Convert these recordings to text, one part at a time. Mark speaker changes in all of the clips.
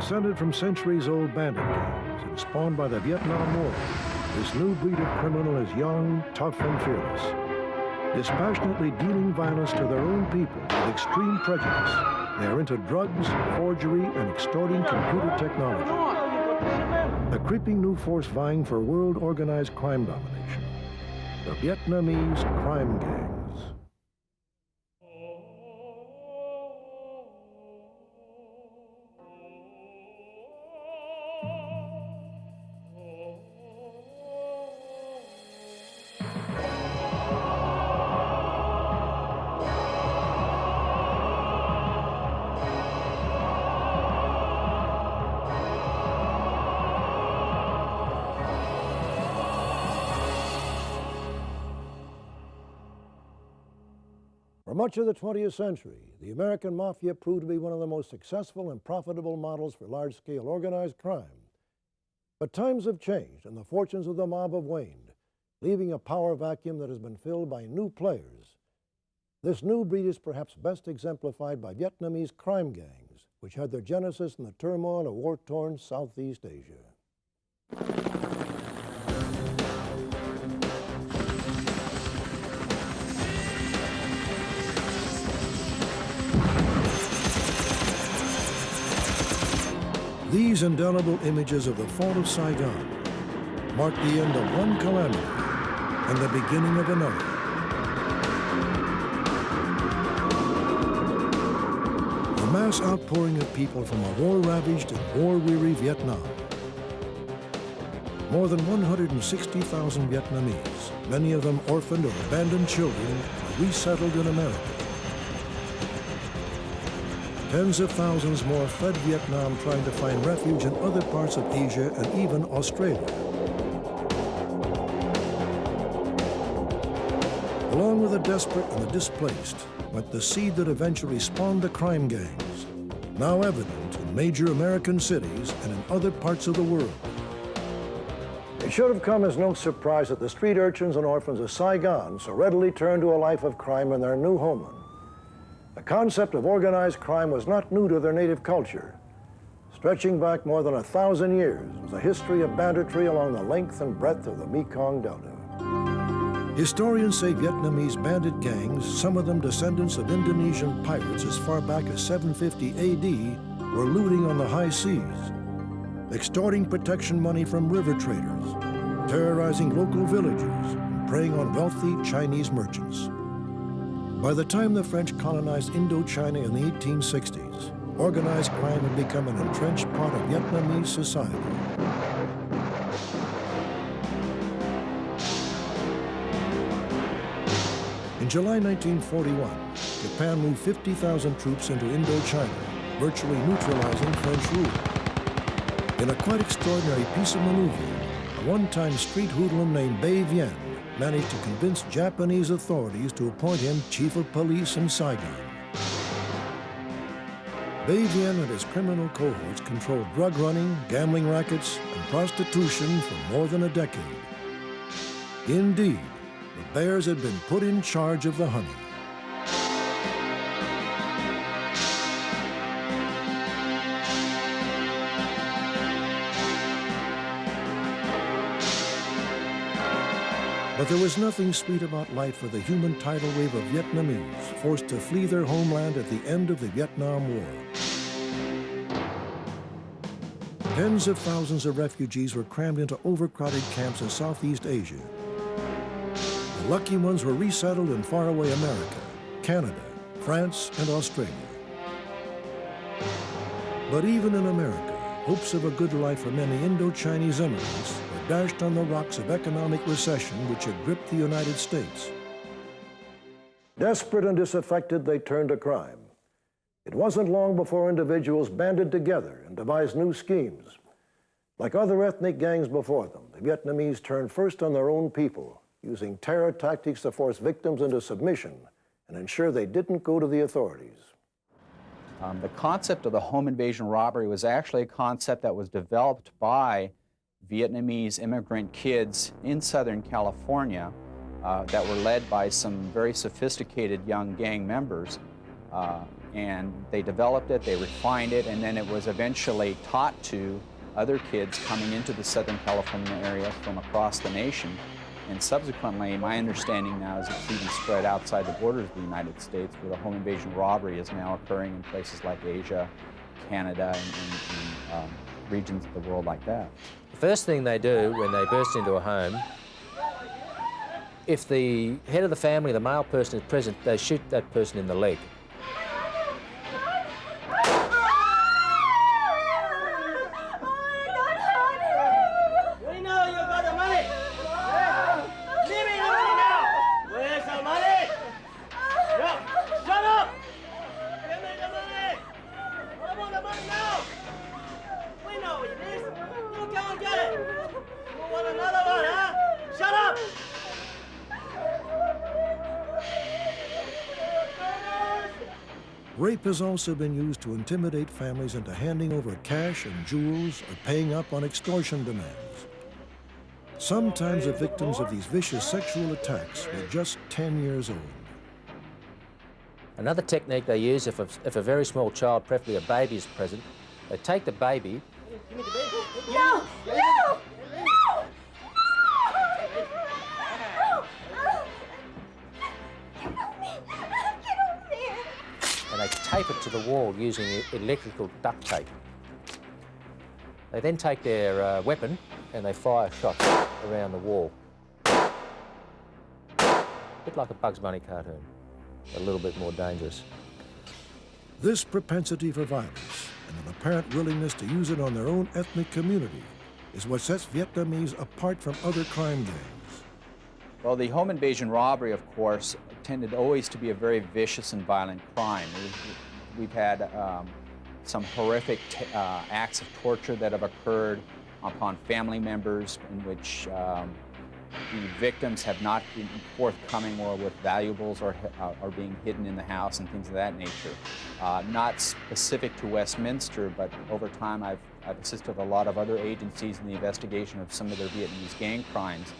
Speaker 1: Descended from centuries-old bandit gangs and spawned by the Vietnam War, this new breed of criminal is young, tough, and fearless, dispassionately dealing violence to their own people with extreme prejudice. They are into drugs, forgery, and extorting computer technology. A creeping new force vying for world organized crime domination. The Vietnamese crime gangs. For much of the 20th century, the American Mafia proved to be one of the most successful and profitable models for large-scale organized crime. But times have changed, and the fortunes of the mob have waned, leaving a power vacuum that has been filled by new players. This new breed is perhaps best exemplified by Vietnamese crime gangs, which had their genesis in the turmoil of war-torn Southeast Asia. These indelible images of the fall of Saigon mark the end of one calamity and the beginning of another. A mass outpouring of people from a war-ravaged and war-weary Vietnam. More than 160,000 Vietnamese, many of them orphaned or abandoned children, were resettled in America. Tens of thousands more fled Vietnam trying to find refuge in other parts of Asia and even Australia. Along with the desperate and the displaced went the seed that eventually spawned the crime gangs, now evident in major American cities and in other parts of the world. It should have come as no surprise that the street urchins and orphans of Saigon so readily turned to a life of crime in their new homeland. The concept of organized crime was not new to their native culture. Stretching back more than 1,000 years was a history of banditry along the length and breadth of the Mekong Delta. Historians say Vietnamese bandit gangs, some of them descendants of Indonesian pirates as far back as 750 AD, were looting on the high seas, extorting protection money from river traders, terrorizing local villages, and preying on wealthy Chinese merchants. By the time the French colonized Indochina in the 1860s, organized crime had become an entrenched part of Vietnamese society. In July 1941, Japan moved 50,000 troops into Indochina, virtually neutralizing French rule. In a quite extraordinary piece of maneuvering, a one-time street hoodlum named Bai Vien managed to convince Japanese authorities to appoint him chief of police in Saigon. Bai Vien and his criminal cohorts controlled drug running, gambling rackets, and prostitution for more than a decade. Indeed, the bears had been put in charge of the honey. But there was nothing sweet about life for the human tidal wave of Vietnamese forced to flee their homeland at the end of the Vietnam War. Tens of thousands of refugees were crammed into overcrowded camps in Southeast Asia. The lucky ones were resettled in faraway America, Canada, France, and Australia. But even in America, hopes of a good life for many Indo-Chinese immigrants were dashed on the rocks of economic recession which had gripped the United States. Desperate and disaffected, they turned to crime. It wasn't long before individuals banded together and devised new schemes. Like other ethnic gangs before them, the Vietnamese turned first on their own people, using terror tactics to force victims into submission and ensure they didn't go to the authorities.
Speaker 2: The concept of the home invasion robbery was actually a concept that was developed by Vietnamese immigrant kids in Southern California that were led by some very sophisticated young gang members. And they developed it, they refined it, and then it was eventually taught to other kids coming into the Southern California area from across the nation. And subsequently, my understanding now is it's even spread outside the borders of the United States, where the home invasion robbery is now occurring in places like Asia, Canada, and regions of the world like that.
Speaker 3: The first thing they do when they burst into a home, if the head of the family, the male person, is present, they shoot that person in the leg.
Speaker 1: Rape has also been used to intimidate families into handing over cash and jewels or paying up on extortion demands. Sometimes the victims of these vicious sexual attacks were just 10 years old.
Speaker 3: Another technique they use, if a very small child, preferably a baby, is present, they take the baby.
Speaker 4: No! No!
Speaker 3: And they tape it to the wall using electrical duct tape. They then take their weapon and they fire shots around the wall. A bit like a Bugs Bunny cartoon, a little bit more dangerous.
Speaker 1: This propensity for violence and an apparent willingness to use it on their own ethnic community is what sets Vietnamese apart from other crime gangs.
Speaker 2: Well, the home invasion robbery, of course, tended always to be a very vicious and violent crime. We've had some horrific acts of torture that have occurred upon family members in which the victims have not been forthcoming or with valuables or are being hidden in the house and things of that nature. Not specific to Westminster, but over time I've assisted a lot of other agencies in the investigation of some of their Vietnamese gang crimes.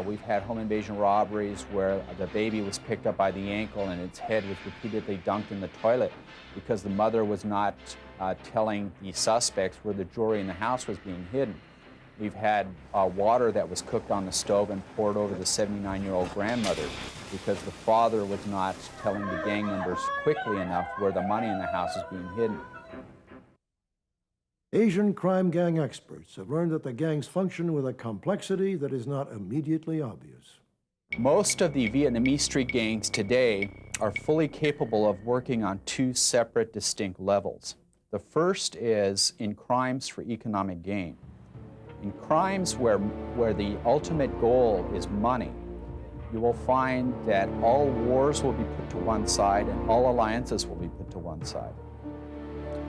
Speaker 2: We've had home invasion robberies where the baby was picked up by the ankle and its head was repeatedly dunked in the toilet because the mother was not telling the suspects where the jewelry in the house was being hidden. We've had water that was cooked on the stove and poured over the 79-year-old grandmother because the father was not telling the gang members quickly enough where the money in the house is being hidden.
Speaker 1: Asian crime gang experts have learned that the gangs function with a complexity that is not immediately obvious.
Speaker 2: Most of the Vietnamese street gangs today are fully capable of working on two separate, distinct levels. The first is in crimes for economic gain. In crimes where the ultimate goal is money, you will find that all wars will be put to one side and all alliances will be put to one side.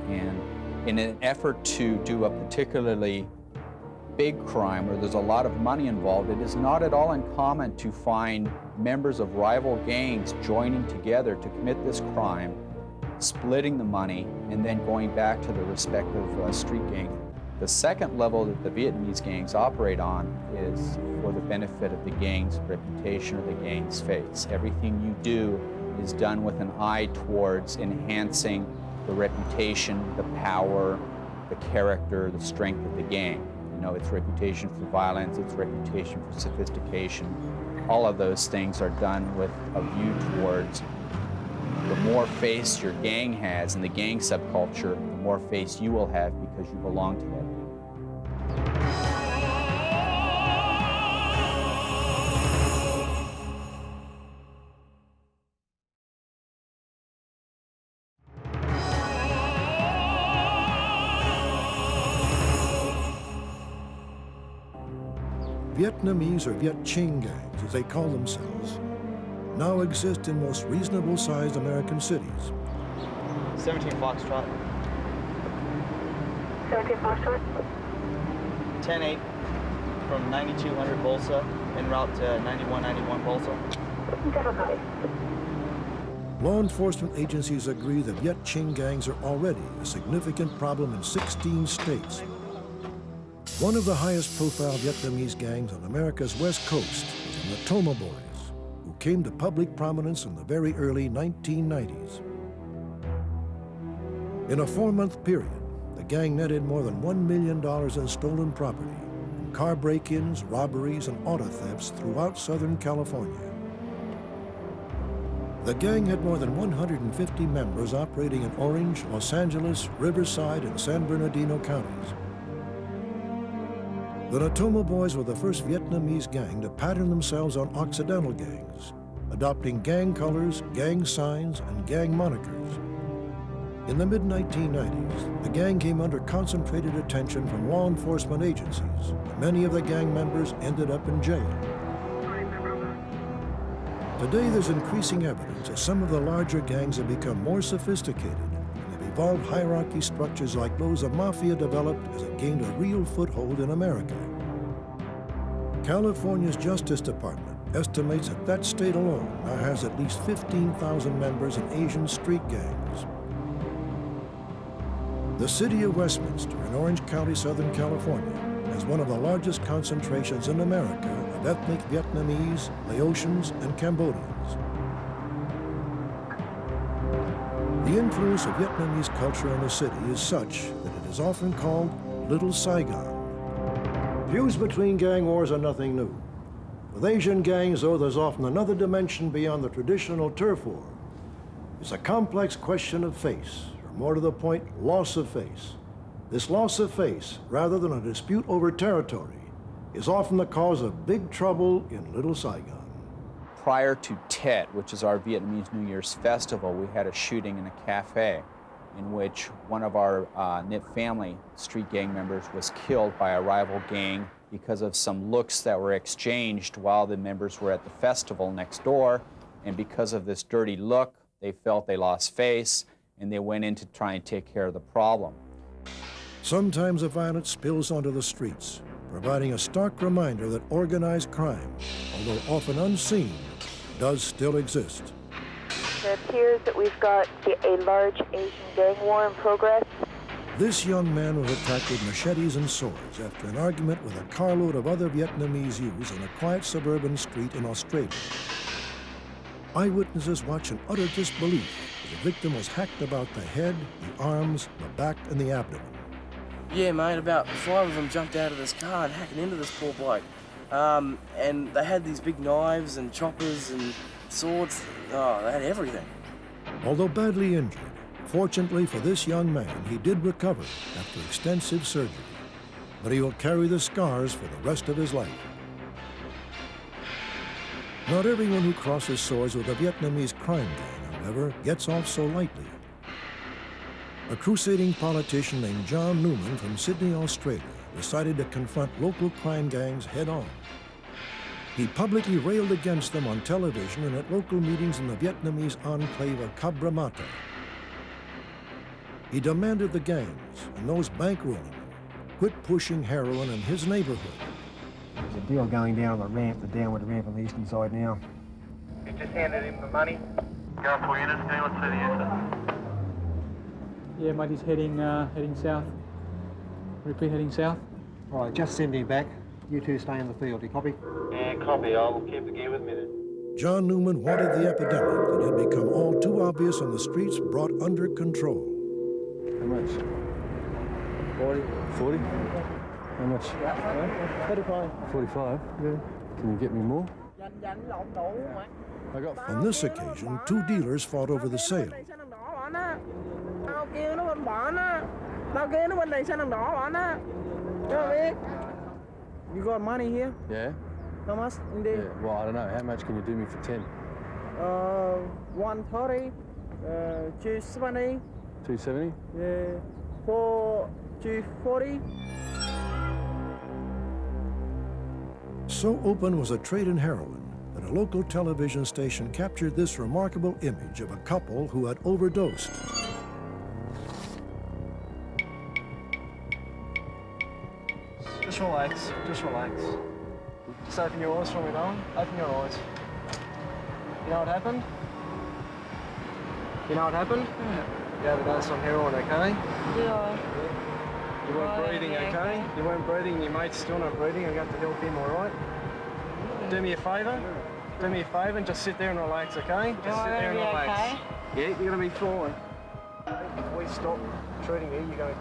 Speaker 2: And in an effort to do a particularly big crime where there's a lot of money involved, it is not at all uncommon to find members of rival gangs joining together to commit this crime, splitting the money, and then going back to the respective street gang. The second level that the Vietnamese gangs operate on is for the benefit of the gang's reputation or the gang's face. Everything you do is done with an eye towards enhancing the reputation, the power, the character, the strength of the gang. You know, its reputation for violence, its reputation for sophistication. All of those things are done with a view towards the more face your gang has in the gang subculture, the more face you will have because you belong to that gang.
Speaker 1: Vietnamese or Viet Chinh gangs, as they call themselves, now exist in most reasonable-sized American cities.
Speaker 5: 17 Foxtrot.
Speaker 4: 17 Foxtrot.
Speaker 5: 10-8 from 9200 Bolsa en route to 9191 Bolsa.
Speaker 4: Difficulty.
Speaker 1: Law enforcement agencies agree that Viet Chinh gangs are already a significant problem in 16 states. One of the highest profile Vietnamese gangs on America's West Coast was the Natoma Boys, who came to public prominence in the very early 1990s. In a 4-month period, the gang netted more than $1 million in stolen property, from car break-ins, robberies, and auto thefts throughout Southern California. The gang had more than 150 members operating in Orange, Los Angeles, Riverside, and San Bernardino counties. The Natoma Boys were the first Vietnamese gang to pattern themselves on Occidental gangs, adopting gang colors, gang signs, and gang monikers. In the mid-1990s, the gang came under concentrated attention from law enforcement agencies, and many of the gang members ended up in jail. Today, there's increasing evidence that some of the larger gangs have become more sophisticated and have evolved hierarchy structures like those the Mafia developed as it gained a real foothold in America. California's Justice Department estimates that state alone now has at least 15,000 members in Asian street gangs. The city of Westminster in Orange County, Southern California, has one of the largest concentrations in America of ethnic Vietnamese, Laotians, and Cambodians. The influence of Vietnamese culture on the city is such that it is often called Little Saigon. Feuds between gang wars are nothing new. With Asian gangs, though, there's often another dimension beyond the traditional turf war. It's a complex question of face, or more to the point, loss of face. This loss of face, rather than a dispute over territory, is often the cause of big trouble in Little Saigon.
Speaker 2: Prior to Tet, which is our Vietnamese New Year's festival, we had a shooting in a cafe in which one of our knit family street gang members was killed by a rival gang because of some looks that were exchanged while the members were at the festival next door. And because of this dirty look, they felt they lost face, and they went in to try and take care of the problem.
Speaker 1: Sometimes the violence spills onto the streets, providing a stark reminder that organized crime, although often unseen, does still exist.
Speaker 6: It appears that we've got a large Asian gang war in progress.
Speaker 1: This young man was attacked with machetes and swords after an argument with a carload of other Vietnamese youths on a quiet suburban street in Australia. Eyewitnesses watch in utter disbelief as the victim was hacked about the head, the arms, the back, and the abdomen.
Speaker 7: Yeah, mate, about 5 of them jumped out of this car and hacking into this poor bloke. And they had these big knives and choppers and swords. Oh, they had everything.
Speaker 1: Although badly injured, fortunately for this young man, he did recover after extensive surgery. But he will carry the scars for the rest of his life. Not everyone who crosses swords with a Vietnamese crime gang, however, gets off so lightly. A crusading politician named John Newman from Sydney, Australia, decided to confront local crime gangs head-on. He publicly railed against them on television and at local meetings in the Vietnamese enclave of Cabramatta. He demanded the gangs and those bankrolling them quit pushing heroin in his neighborhood.
Speaker 8: There's a deal going down the ramp, the downward ramp on the eastern side now.
Speaker 9: You just handed him the money. Go 4 units, anyone see the answer?
Speaker 10: Yeah, mate, he's heading south. Repeat, heading south.
Speaker 8: All right, just send him back. You two stay in the field, you copy?
Speaker 9: Yeah, copy. I'll keep the gear with me then.
Speaker 1: John Newman wanted the epidemic that had become all too obvious on the streets brought under control.
Speaker 8: How much? 40. 40? How much? 35. 45? Yeah. Can you get me more?
Speaker 1: On this occasion, 2 dealers fought over the sale.
Speaker 10: You got money here?
Speaker 8: Yeah.
Speaker 10: How much?
Speaker 8: Yeah. Well, I don't know. How much can you do me for 10?
Speaker 10: 130, 270.
Speaker 8: 270?
Speaker 10: Yeah, 240.
Speaker 1: So open was a trade in heroin that a local television station captured this remarkable image of a couple who had overdosed.
Speaker 5: Just relax, just relax. Just open your eyes for me, darling. Open your eyes. You know what happened? You know what happened? You overdosed on heroin, okay?
Speaker 6: Yeah.
Speaker 5: You weren't breathing, okay? You weren't breathing, your mate's still not breathing. I got to help him, all right? Do me a favour. Do me a favour and just sit there and relax, okay? Just sit there and relax.
Speaker 6: Okay?
Speaker 5: Yeah, you're gonna be fine. If we stop treating you, you're going.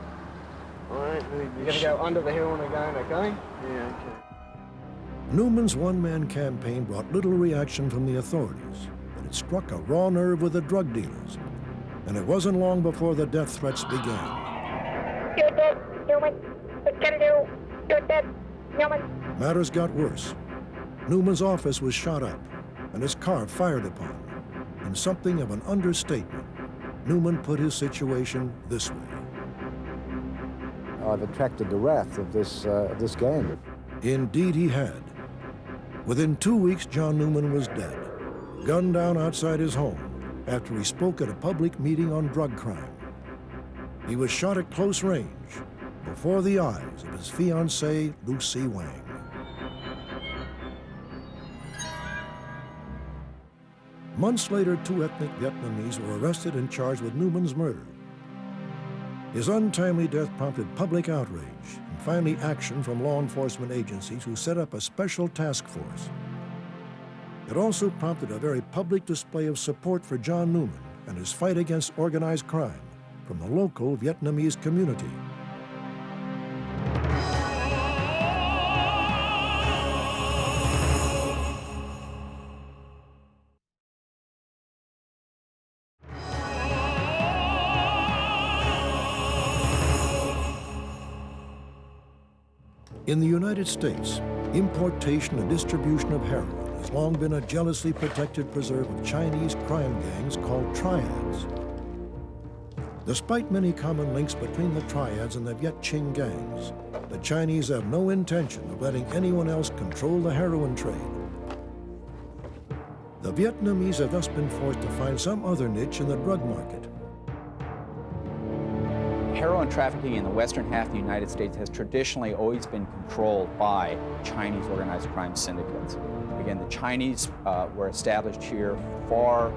Speaker 5: You're going to go under the hill and again, okay? Yeah, okay.
Speaker 1: Newman's one-man campaign brought little reaction from the authorities, but it struck a raw nerve with the drug dealers, and it wasn't long before the death threats began.
Speaker 4: You're dead, Newman. What can I do? You're dead, Newman.
Speaker 1: Matters got worse. Newman's office was shot up, and his car fired upon. In something of an understatement, Newman put his situation this way.
Speaker 11: I've attracted the wrath of this gang.
Speaker 1: Indeed he had. Within 2 weeks, John Newman was dead, gunned down outside his home after he spoke at a public meeting on drug crime. He was shot at close range before the eyes of his fiancée, Lucy Wang. Months later, 2 ethnic Vietnamese were arrested and charged with Newman's murder. His untimely death prompted public outrage and finally action from law enforcement agencies who set up a special task force. It also prompted a very public display of support for John Newman and his fight against organized crime from the local Vietnamese community. In the United States, importation and distribution of heroin has long been a jealously protected preserve of Chinese crime gangs called triads. Despite many common links between the triads and the Viet Chinh gangs, the Chinese have no intention of letting anyone else control the heroin trade. The Vietnamese have thus been forced to find some other niche in the drug market.
Speaker 2: Heroin trafficking in the western half of the United States has traditionally always been controlled by Chinese organized crime syndicates. Again, the Chinese were established here far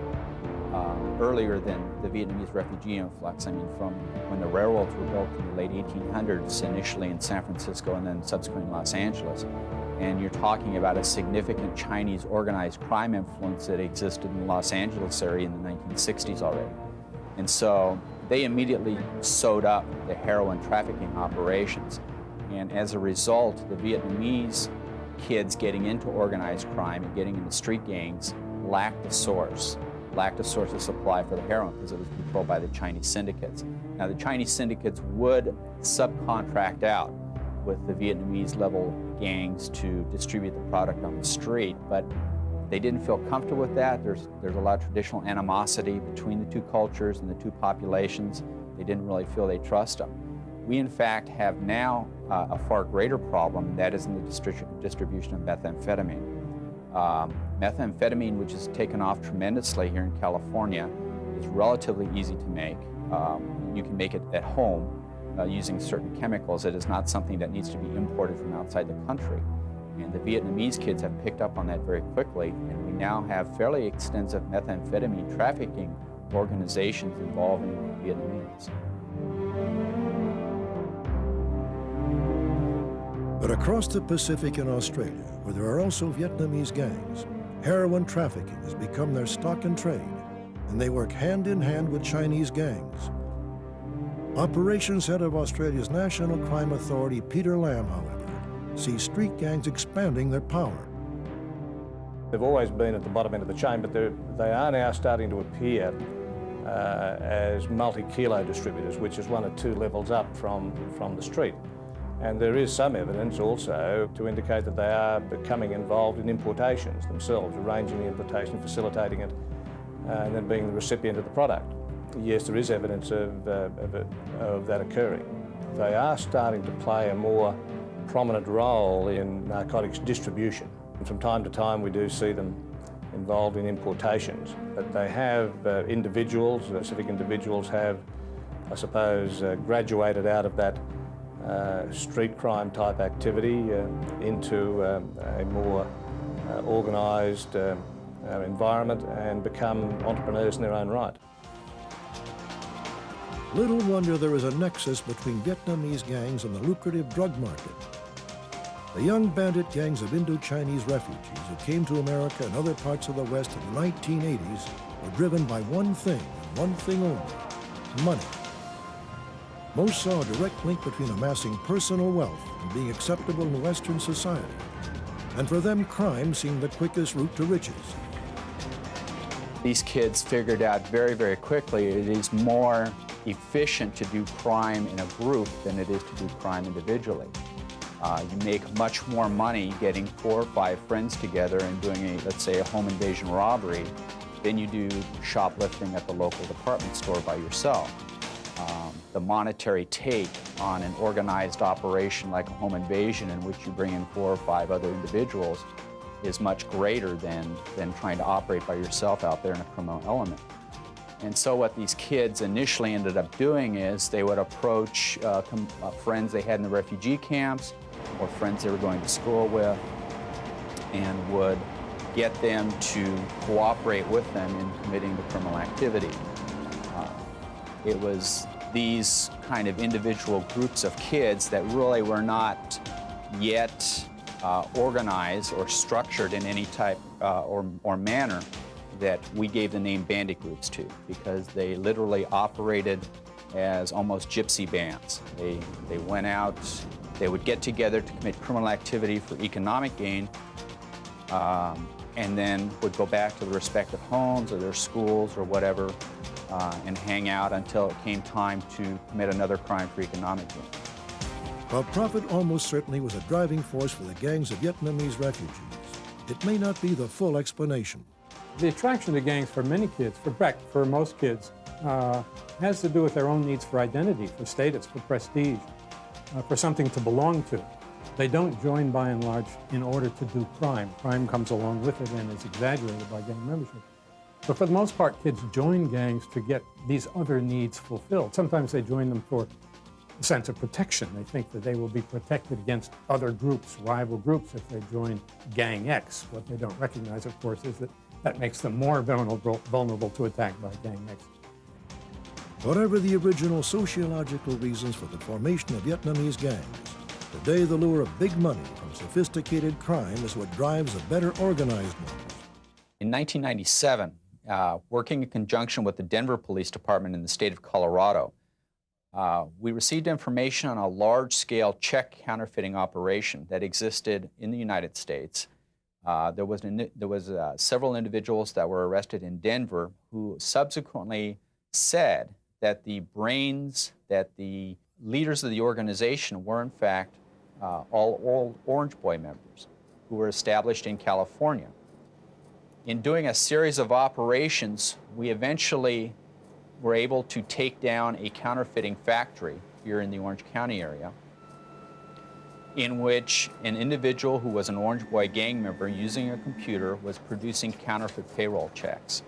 Speaker 2: earlier than the Vietnamese refugee influx. I mean, from when the railroads were built in the late 1800s, initially in San Francisco and then subsequently in Los Angeles. And you're talking about a significant Chinese organized crime influence that existed in the Los Angeles area in the 1960s already. And so they immediately sewed up the heroin trafficking operations. And as a result, the Vietnamese kids getting into organized crime and getting into street gangs lacked a source of supply for the heroin because it was controlled by the Chinese syndicates. Now, the Chinese syndicates would subcontract out with the Vietnamese level gangs to distribute the product on the street, but they didn't feel comfortable with that. There's a lot of traditional animosity between the two cultures and the two populations. They didn't really feel they trust them. We, in fact, have now a far greater problem, and that is in the distribution of methamphetamine. Methamphetamine, which has taken off tremendously here in California, is relatively easy to make. You can make it at home using certain chemicals. It is not something that needs to be imported from outside the country. And the Vietnamese kids have picked up on that very quickly, and we now have fairly extensive methamphetamine trafficking organizations involving Vietnamese.
Speaker 1: But across the Pacific in Australia, where there are also Vietnamese gangs, heroin trafficking has become their stock and trade, and they work hand in hand with Chinese gangs. Operations head of Australia's National Crime Authority, Peter Lam, however, sees street gangs expanding their power.
Speaker 12: They've always been at the bottom end of the chain, but they are now starting to appear as multi-kilo distributors, which is 1 or 2 levels up from the street. And there is some evidence also to indicate that they are becoming involved in importations themselves, arranging the importation, facilitating it, and then being the recipient of the product. Yes, there is evidence of that occurring. They are starting to play a more prominent role in narcotics distribution. And from time to time we do see them involved in importations. But they have individuals, civic individuals have, I suppose, graduated out of that street crime type activity into a more organised environment and become entrepreneurs in their own right.
Speaker 1: Little wonder there is a nexus between Vietnamese gangs and the lucrative drug market. The young bandit gangs of Indo-Chinese refugees who came to America and other parts of the West in the 1980s were driven by one thing and one thing only: money. Most saw a direct link between amassing personal wealth and being acceptable in Western society. And for them, crime seemed the quickest route to riches.
Speaker 2: These kids figured out very, very quickly it is more efficient to do crime in a group than it is to do crime individually. You make much more money getting 4 or 5 friends together and doing let's say, a home invasion robbery than you do shoplifting at the local department store by yourself. The monetary take on an organized operation like a home invasion in which you bring in 4 or 5 other individuals is much greater than trying to operate by yourself out there in a criminal element. And so what these kids initially ended up doing is they would approach friends they had in the refugee camps or friends they were going to school with and would get them to cooperate with them in committing the criminal activity. It was these kind of individual groups of kids that really were not yet organized or structured in any type or manner that we gave the name bandit groups to, because they literally operated as almost gypsy bands. They went out, they would get together to commit criminal activity for economic gain, and then would go back to their respective homes or their schools or whatever and hang out until it came time to commit another crime for economic gain.
Speaker 1: While profit almost certainly was a driving force for the gangs of Vietnamese refugees, it may not be the full explanation.
Speaker 13: The attraction to gangs for many kids, for most kids, has to do with their own needs for identity, for status, for prestige, for something to belong to. They don't join, by and large, in order to do crime. Crime comes along with it and is exaggerated by gang membership. But for the most part, kids join gangs to get these other needs fulfilled. Sometimes they join them for a sense of protection. They think that they will be protected against other groups, rival groups, if they join Gang X. What they don't recognize, of course, is that that makes them more vulnerable to attack by Gang X.
Speaker 1: Whatever the original sociological reasons for the formation of Vietnamese gangs, today the lure of big money from sophisticated crime is what drives a better organized one.
Speaker 2: In 1997, working in conjunction with the Denver Police Department in the state of Colorado, we received information on a large-scale check counterfeiting operation that existed in the United States. There was several individuals that were arrested in Denver who subsequently said that the brains, that the leaders of the organization were in fact all Orange Boy members who were established in California. In doing a series of operations, we eventually were able to take down a counterfeiting factory here in the Orange County area, in which an individual who was an Orange Boy gang member using a computer was producing counterfeit payroll checks.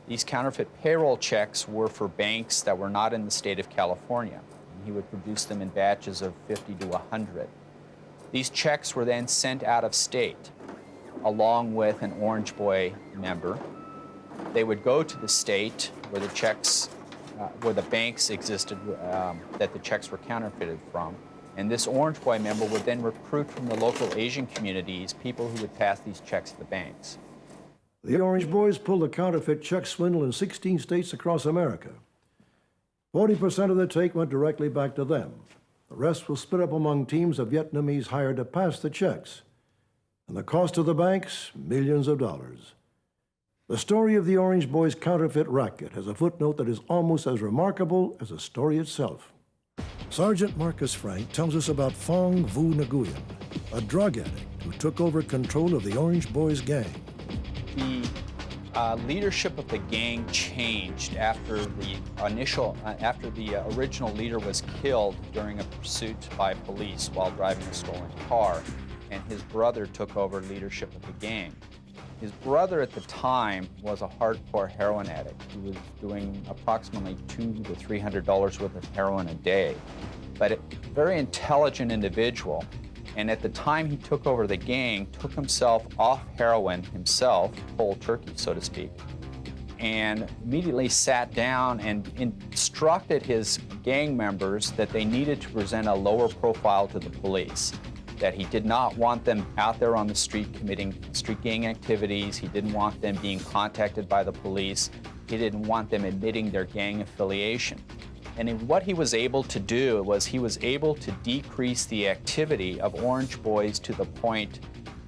Speaker 2: These counterfeit payroll checks were for banks that were not in the state of California. He would produce them in batches of 50 to 100. These checks were then sent out of state along with an Orange Boy member. They would go to the state where the checks, where the banks existed that the checks were counterfeited from. And this Orange Boy member would then recruit from the local Asian communities people who would pass these checks to the banks.
Speaker 1: The Orange Boys pulled a counterfeit check swindle in 16 states across America. 40% of the take went directly back to them. The rest was split up among teams of Vietnamese hired to pass the checks. And the cost to the banks, millions of dollars. The story of the Orange Boys' counterfeit racket has a footnote that is almost as remarkable as the story itself. Sergeant Marcus Frank tells us about Phong Vu Nguyen, a drug addict who took over control of the Orange Boys gang.
Speaker 2: The leadership of the gang changed after the original leader was killed during a pursuit by police while driving a stolen car, and his brother took over leadership of the gang. His brother at the time was a hardcore heroin addict who was doing approximately $200 to $300 worth of heroin a day, but a very intelligent individual. And at the time he took over the gang, took himself off heroin himself, cold turkey, so to speak, and immediately sat down and instructed his gang members that they needed to present a lower profile to the police, that he did not want them out there on the street committing street gang activities. He didn't want them being contacted by the police. He didn't want them admitting their gang affiliation. And what he was able to do was he was able to decrease the activity of Orange Boys to the point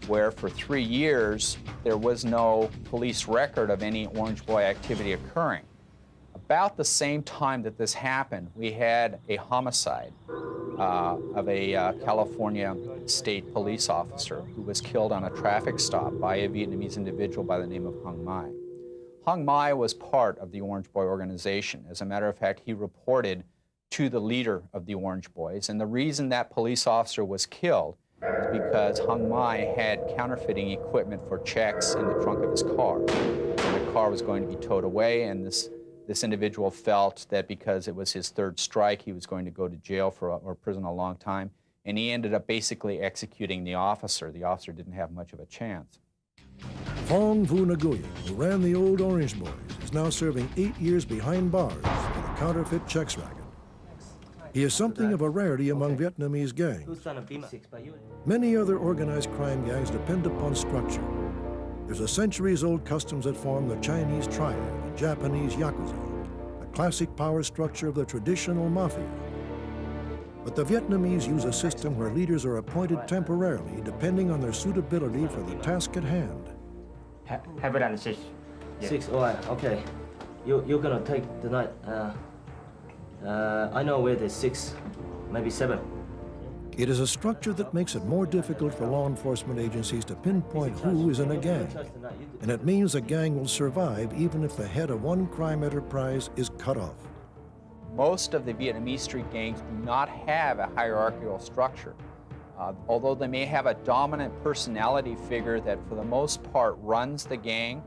Speaker 2: where for 3 years there was no police record of any Orange Boy activity occurring. About the same time that this happened, we had a homicide of a California state police officer who was killed on a traffic stop by a Vietnamese individual by the name of Hung Mai. Hung Mai was part of the Orange Boy organization. As a matter of fact, he reported to the leader of the Orange Boys, and the reason that police officer was killed is because Hung Mai had counterfeiting equipment for checks in the trunk of his car. And the car was going to be towed away, and this individual felt that because it was his third strike, he was going to go to jail or prison a long time, and he ended up basically executing the officer. The officer didn't have much of a chance.
Speaker 1: Phong Vu Nguyen, who ran the old Orange Boys, is now serving 8 years behind bars for the counterfeit checks racket. He is something of a rarity among Vietnamese gangs. Many other organized crime gangs depend upon structure. There's a centuries-old customs that form the Chinese triad, the Japanese yakuza, a classic power structure of the traditional mafia. But the Vietnamese use a system where leaders are appointed temporarily depending on their suitability for the task at hand.
Speaker 14: Have it on 6.
Speaker 7: Yeah. 6, all right, okay. You're gonna take the night. I know where there's 6, maybe 7.
Speaker 1: It is a structure that makes it more difficult for law enforcement agencies to pinpoint who is in a gang. And it means a gang will survive even if the head of one crime enterprise is cut off.
Speaker 2: Most of the Vietnamese street gangs do not have a hierarchical structure. Although they may have a dominant personality figure that for the most part runs the gang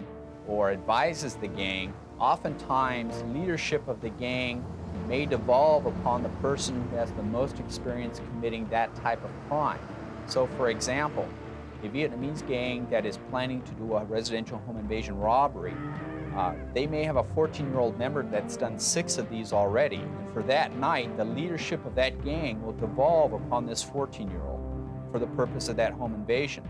Speaker 2: or advises the gang, oftentimes leadership of the gang may devolve upon the person who has the most experience committing that type of crime. So for example, a Vietnamese gang that is planning to do a residential home invasion robbery, they may have a 14-year-old member that's done 6 of these already. And for that night, the leadership of that gang will devolve upon this 14-year-old for the purpose of that home invasion.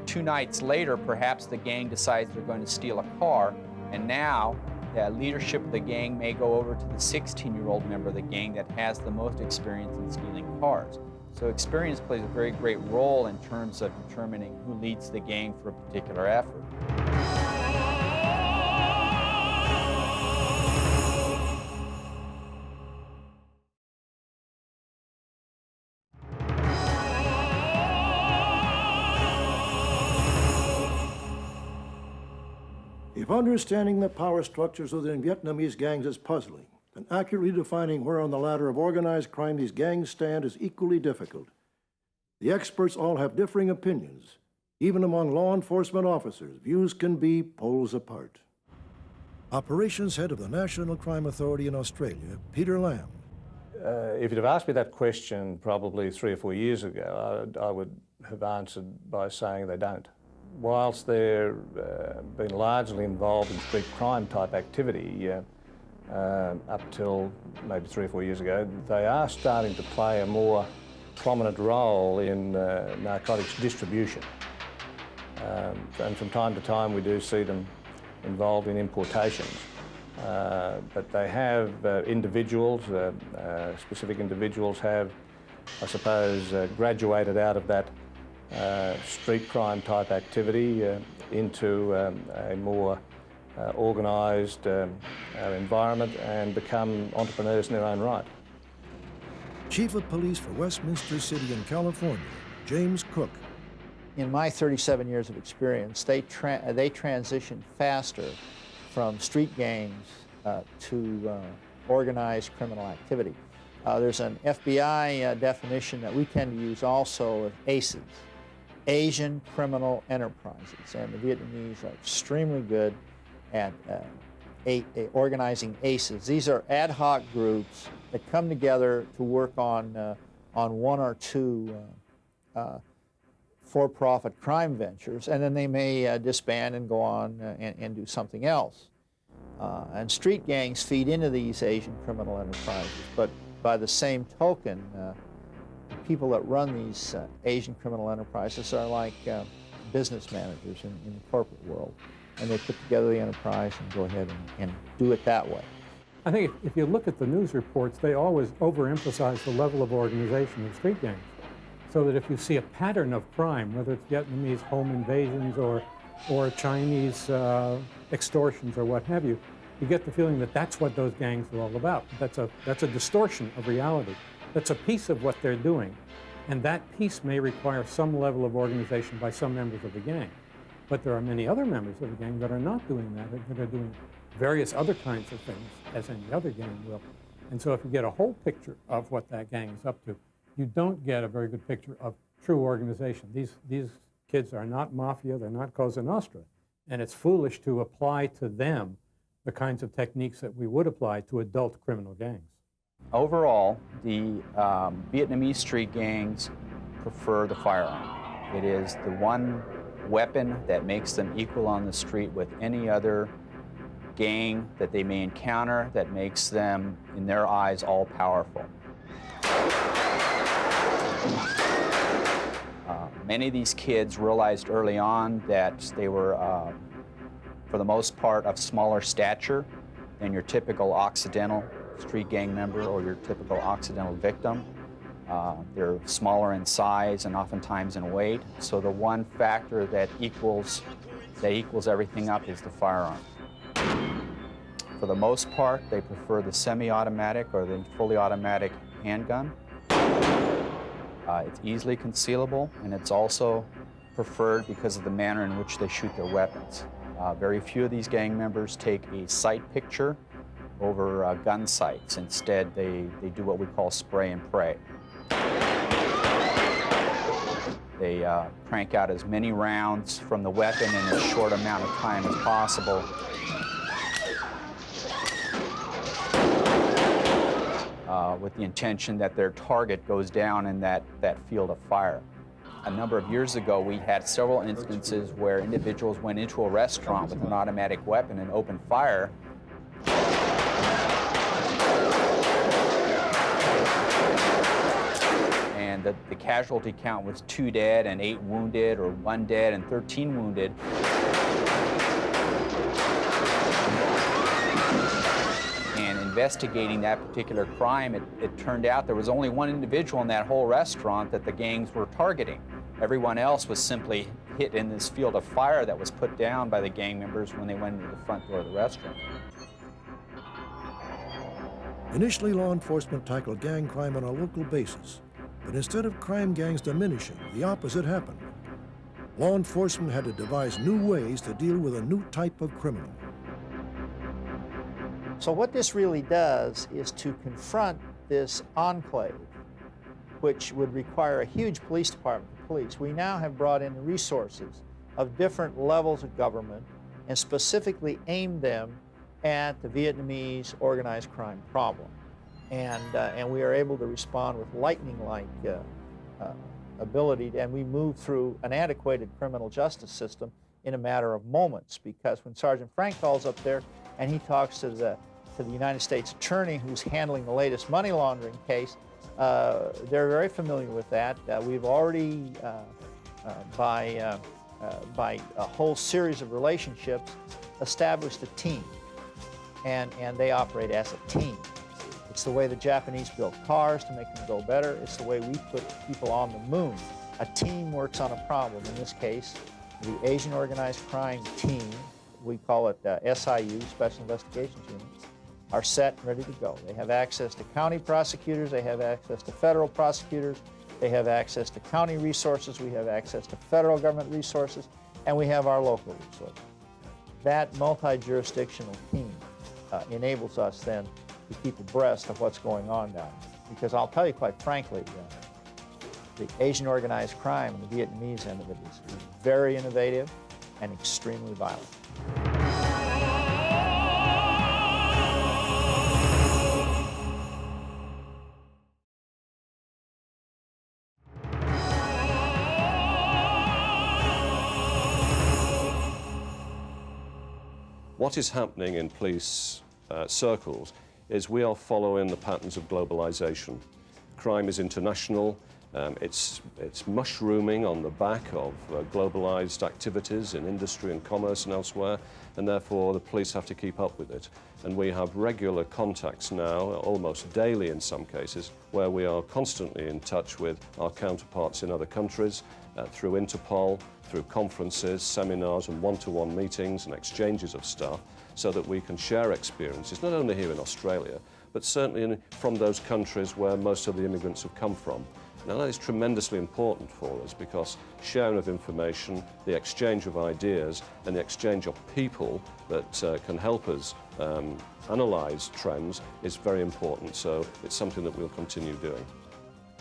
Speaker 2: 2 nights later, perhaps the gang decides they're going to steal a car, and now the leadership of the gang may go over to the 16-year-old member of the gang that has the most experience in stealing cars. So experience plays a very great role in terms of determining who leads the gang for a particular effort.
Speaker 1: If understanding the power structures within Vietnamese gangs is puzzling, then accurately defining where on the ladder of organized crime these gangs stand is equally difficult. The experts all have differing opinions. Even among law enforcement officers, views can be poles apart. Operations head of the National Crime Authority in Australia, Peter Lamb.
Speaker 12: If you'd have asked me that question probably 3 or 4 years ago, I would have answered by saying they don't. Whilst they're been largely involved in street crime type activity up till maybe 3 or 4 years ago, they are starting to play a more prominent role in narcotics distribution. And from time to time we do see them involved in importations. But they have individuals, specific individuals have, I suppose, graduated out of that street crime type activity into a more organised environment and become entrepreneurs in their own right.
Speaker 1: Chief of Police for Westminster City in California, James Cook.
Speaker 15: In my 37 years of experience, they transition faster from street gangs to organized criminal activity. There's an FBI definition that we tend to use also of ACEs, Asian Criminal Enterprises, and the Vietnamese are extremely good at organizing ACEs. These are ad hoc groups that come together to work on 1 or 2 for-profit crime ventures, and then they may disband and go on and do something else. And street gangs feed into these Asian criminal enterprises, but by the same token, the people that run these Asian criminal enterprises are like business managers in the corporate world. and they put together the enterprise and go ahead and do it that way.
Speaker 13: I think if you look at the news reports, they always overemphasize the level of organization of street gangs. So that if you see a pattern of crime, whether it's Vietnamese home invasions or Chinese extortions or what have you, you get the feeling that that's what those gangs are all about. That's a distortion of reality. That's a piece of what they're doing. And that piece may require some level of organization by some members of the gang. But there are many other members of the gang that are not doing that are doing various other kinds of things, as any other gang will. And so if you get a whole picture of what that gang is up to, you don't get a very good picture of true organization. These kids are not mafia, they're not Cosa Nostra. And it's foolish to apply to them the kinds of techniques that we would apply to adult criminal gangs.
Speaker 2: Overall, the Vietnamese street gangs prefer the firearm. It is the one weapon that makes them equal on the street with any other gang that they may encounter, that makes them, in their eyes, all-powerful. Many of these kids realized early on that they were, for the most part, of smaller stature than your typical Occidental street gang member or your typical Occidental victim. They're smaller in size and oftentimes in weight. So the one factor that equals everything up is the firearm. For the most part, they prefer the semi-automatic or the fully automatic handgun. It's easily concealable, and it's also preferred because of the manner in which they shoot their weapons. Very few of these gang members take a sight picture over gun sights. Instead, they do what we call spray and pray. They crank out as many rounds from the weapon in as short amount of time as possible. With the intention that their target goes down in that field of fire. A number of years ago, we had several instances where individuals went into a restaurant with an automatic weapon and opened fire. And the casualty count was 2 dead and 8 wounded, or 1 dead and 13 wounded. Investigating that particular crime, it turned out there was only one individual in that whole restaurant that the gangs were targeting. Everyone else was simply hit in this field of fire that was put down by the gang members when they went into the front door of the restaurant.
Speaker 1: Initially, law enforcement tackled gang crime on a local basis, but instead of crime gangs diminishing, the opposite happened. Law enforcement had to devise new ways to deal with a new type of criminal.
Speaker 15: So what this really does is to confront this enclave, which would require a huge police department. We now have brought in the resources of different levels of government and specifically aimed them at the Vietnamese organized crime problem. And we are able to respond with lightning-like ability, and we move through an antiquated criminal justice system in a matter of moments, because when Sergeant Frank calls up there and he talks to the United States Attorney who's handling the latest money laundering case, they're very familiar with that. We've already, by a whole series of relationships, established a team, and they operate as a team. It's the way the Japanese built cars to make them go better. It's the way we put people on the moon. A team works on a problem. In this case, the Asian Organized Crime Team, we call it SIU, Special Investigations Unit, are set and ready to go. They have access to county prosecutors, they have access to federal prosecutors, they have access to county resources, we have access to federal government resources, and we have our local resources. That multi-jurisdictional team enables us then to keep abreast of what's going on down there. Because I'll tell you quite frankly, the Asian organized crime and the Vietnamese end of it is very innovative and extremely violent.
Speaker 16: What is happening in police circles is we are following the patterns of globalization. Crime is international, It's mushrooming on the back of globalized activities in industry and commerce and elsewhere, and therefore the police have to keep up with it. And we have regular contacts now, almost daily in some cases, where we are constantly in touch with our counterparts in other countries through Interpol, through conferences, seminars and one-to-one meetings and exchanges of staff, so that we can share experiences, not only here in Australia, but certainly from those countries where most of the immigrants have come from. Now that is tremendously important for us because sharing of information, the exchange of ideas and the exchange of people that can help us analyse trends is very important, so it's something that we'll continue doing.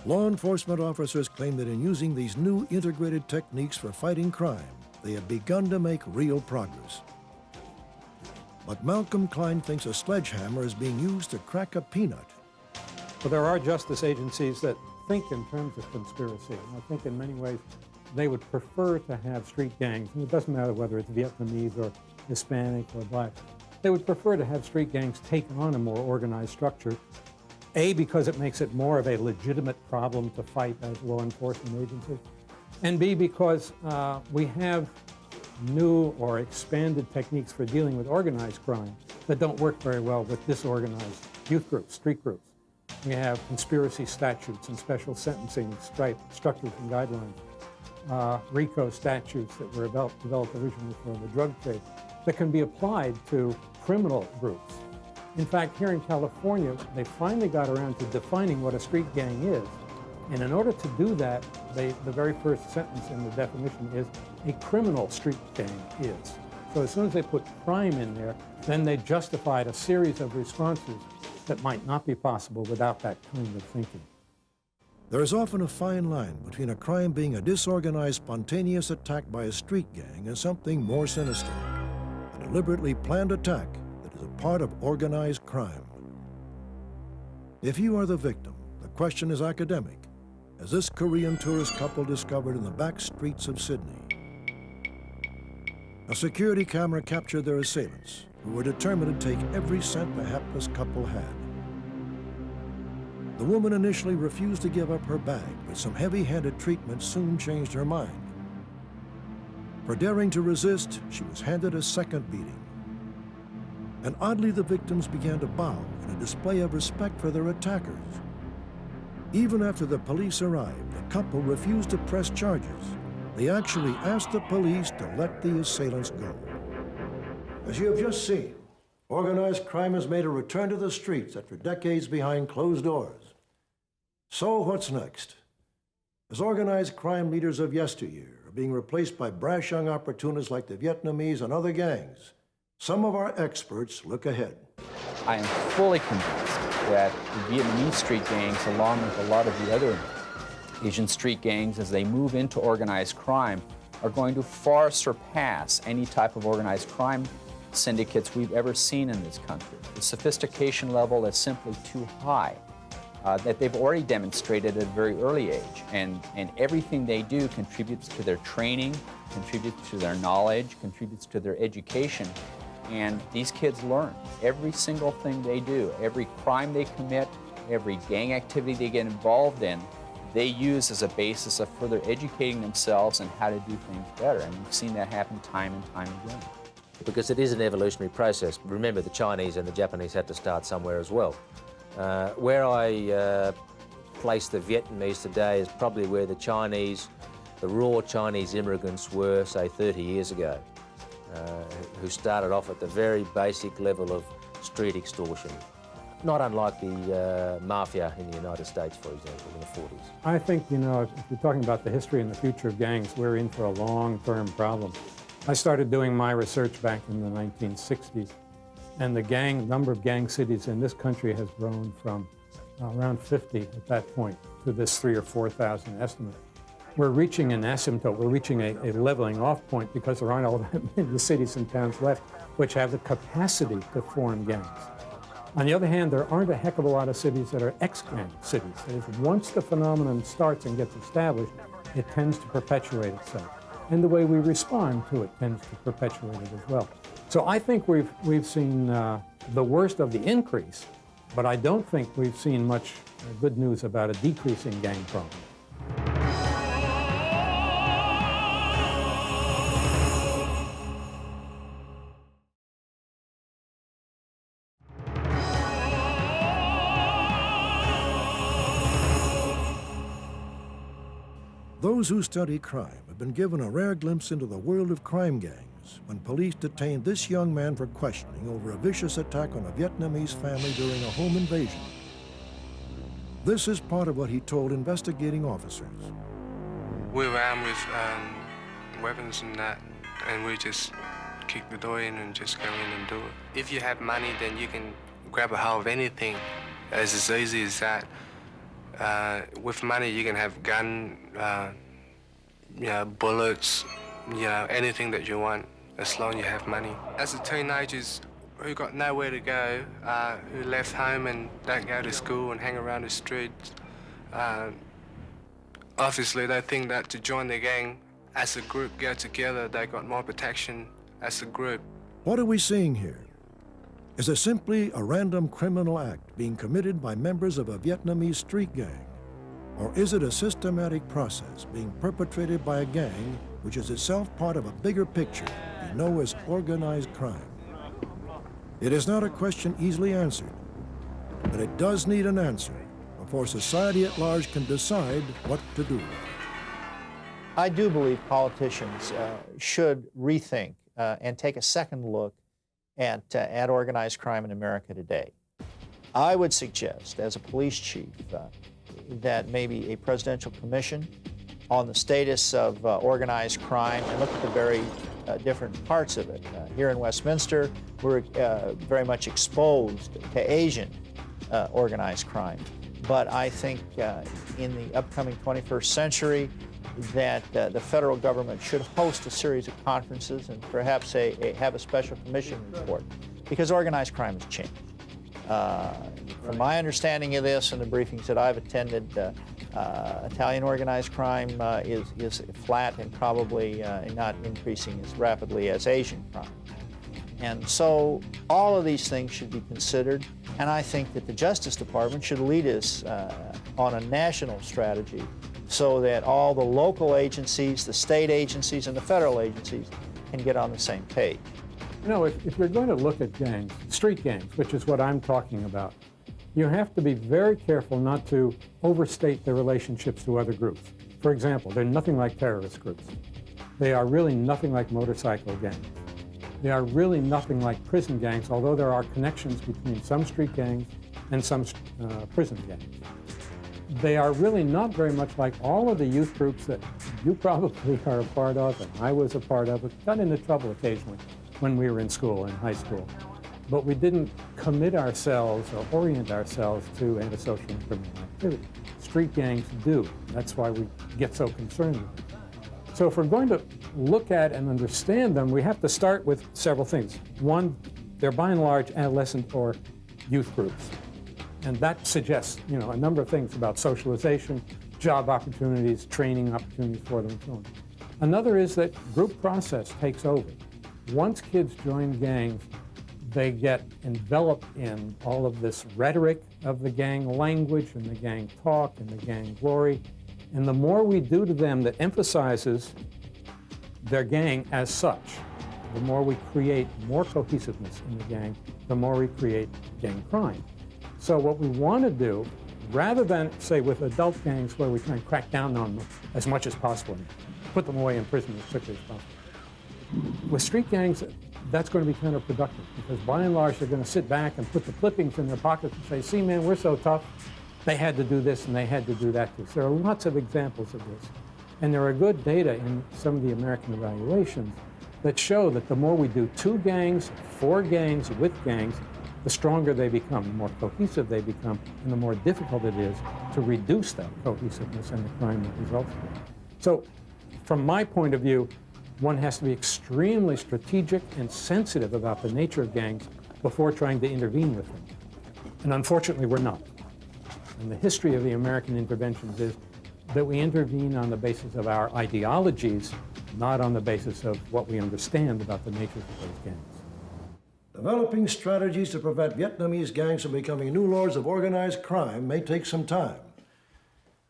Speaker 1: Law enforcement officers claim that in using these new integrated techniques for fighting crime, they have begun to make real progress. But Malcolm Klein thinks a sledgehammer is being used to crack a peanut.
Speaker 13: But there are justice agencies that think in terms of conspiracy. And I think in many ways they would prefer to have street gangs, and it doesn't matter whether it's Vietnamese or Hispanic or black. They would prefer to have street gangs take on a more organized structure, A, because it makes it more of a legitimate problem to fight as law enforcement agencies, and B, because we have new or expanded techniques for dealing with organized crime that don't work very well with disorganized youth groups, street groups. We have conspiracy statutes and special sentencing structures and guidelines, RICO statutes that were developed originally for the drug trade that can be applied to criminal groups. In fact, here in California, they finally got around to defining what a street gang is. And in order to do that, the very first sentence in the definition is a criminal street gang is. So as soon as they put crime in there, then they justified a series of responses that might not be possible without that kind of thinking.
Speaker 1: There is often a fine line between a crime being a disorganized, spontaneous attack by a street gang and something more sinister, a deliberately planned attack that is a part of organized crime. If you are the victim, the question is academic, as this Korean tourist couple discovered in the back streets of Sydney. A security camera captured their assailants, who were determined to take every cent the hapless couple had. The woman initially refused to give up her bag, but some heavy-handed treatment soon changed her mind. For daring to resist, she was handed a second beating. And oddly, the victims began to bow in a display of respect for their attackers. Even after the police arrived, the couple refused to press charges. They actually asked the police to let the assailants go. As you have just seen, organized crime has made a return to the streets after decades behind closed doors. So what's next? As organized crime leaders of yesteryear are being replaced by brash young opportunists like the Vietnamese and other gangs, some of our experts look ahead.
Speaker 2: I am fully convinced that the Vietnamese street gangs, along with a lot of the other Asian street gangs, as they move into organized crime, are going to far surpass any type of organized crime syndicates we've ever seen in this country. The sophistication level is simply too high, that they've already demonstrated at a very early age. And everything they do contributes to their training, contributes to their knowledge, contributes to their education. And these kids learn every single thing they do, every crime they commit, every gang activity they get involved in, they use as a basis of further educating themselves on how to do things better. And we've seen that happen time and time again.
Speaker 3: Because it is an evolutionary process. Remember, the Chinese and the Japanese had to start somewhere as well. Where I place the Vietnamese today is probably where the Chinese, the raw Chinese immigrants were, say, 30 years ago, who started off at the very basic level of street extortion. Not unlike the Mafia in the United States, for example, in the 40s.
Speaker 13: I think, you know, if you're talking about the history and the future of gangs, we're in for a long-term problem. I started doing my research back in the 1960s, and the number of gang cities in this country has grown from around 50 at that point to this 3,000 or 4,000 estimate. We're reaching an asymptote, we're reaching a leveling off point because there aren't all that many cities and towns left which have the capacity to form gangs. On the other hand, there aren't a heck of a lot of cities that are ex-gang cities. That is, once the phenomenon starts and gets established, it tends to perpetuate itself. And the way we respond to it tends to perpetuate it as well. So I think we've seen the worst of the increase, but I don't think we've seen much good news about a decreasing gang problem.
Speaker 1: Those who study crime have been given a rare glimpse into the world of crime gangs when police detained this young man for questioning over a vicious attack on a Vietnamese family during a home invasion. This is part of what he told investigating officers.
Speaker 17: We were armed with weapons and that, and we just kick the door in and just go in and do it. If you have money, then you can grab a hold of anything. It's as easy as that. With money, you can have gun, bullets, anything that you want, as long as you have money. As a teenagers who got nowhere to go, who left home and don't go to school and hang around the streets, obviously they think that to join the gang as a group, go together, they got more protection as a group.
Speaker 1: What are we seeing here? Is it simply a random criminal act being committed by members of a Vietnamese street gang? Or is it a systematic process being perpetrated by a gang which is itself part of a bigger picture we know as organized crime? It is not a question easily answered, but it does need an answer before society at large can decide what to do.
Speaker 15: I do believe politicians should rethink and take a second look at organized crime in America today. I would suggest, as a police chief, that maybe a presidential commission on the status of organized crime and look at the very different parts of it. Here in Westminster, we're very much exposed to Asian organized crime. But I think in the upcoming 21st century, that the federal government should host a series of conferences and perhaps have a special commission report, because organized crime has changed. From my understanding of this and the briefings that I've attended, Italian organized crime is flat and probably not increasing as rapidly as Asian crime. And so all of these things should be considered, and I think that the Justice Department should lead us on a national strategy so that all the local agencies, the state agencies, and the federal agencies can get on the same page.
Speaker 13: You know, if you're going to look at gangs, street gangs, which is what I'm talking about, you have to be very careful not to overstate their relationships to other groups. For example, they're nothing like terrorist groups. They are really nothing like motorcycle gangs. They are really nothing like prison gangs, although there are connections between some street gangs and some prison gangs. They are really not very much like all of the youth groups that you probably are a part of, and I was a part of. It got into trouble occasionally when we were in school, in high school. But we didn't commit ourselves or orient ourselves to antisocial and criminal activity. Street gangs do. That's why we get so concerned with them. So if we're going to look at and understand them, we have to start with several things. One, they're by and large adolescent or youth groups. And that suggests, a number of things about socialization, job opportunities, training opportunities for them, and so on. Another is that group process takes over. Once kids join gangs, they get enveloped in all of this rhetoric of the gang language and the gang talk and the gang glory. And the more we do to them that emphasizes their gang as such, the more we create more cohesiveness in the gang, the more we create gang crime. So what we want to do, rather than, say, with adult gangs where we try and crack down on them as much as possible and put them away in prison as quickly as possible, with street gangs, that's going to be counterproductive, because by and large, they're going to sit back and put the clippings in their pockets and say, see, man, we're so tough. They had to do this and they had to do that too. So there are lots of examples of this. And there are good data in some of the American evaluations that show that the more we do to gangs, for gangs, with gangs, the stronger they become, the more cohesive they become, and the more difficult it is to reduce that cohesiveness and the crime that results from it. So from my point of view, one has to be extremely strategic and sensitive about the nature of gangs before trying to intervene with them. And unfortunately, we're not. And the history of the American interventions is that we intervene on the basis of our ideologies, not on the basis of what we understand about the nature of those gangs.
Speaker 1: Developing strategies to prevent Vietnamese gangs from becoming new lords of organized crime may take some time.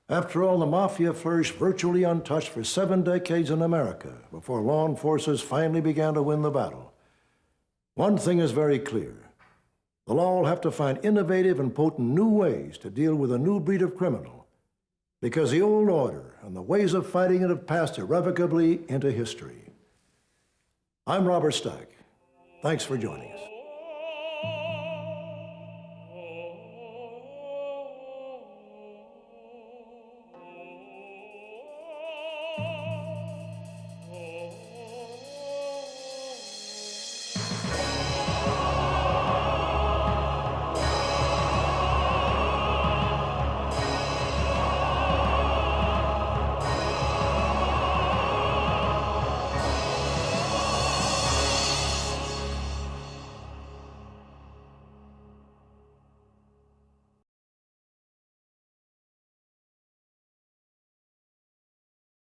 Speaker 1: After all, the Mafia flourished virtually untouched for 7 decades in America before law enforcers finally began to win the battle. One thing is very clear. The law will have to find innovative and potent new ways to deal with a new breed of criminal, because the old order and the ways of fighting it have passed irrevocably into history. I'm Robert Stack. Thanks for joining us.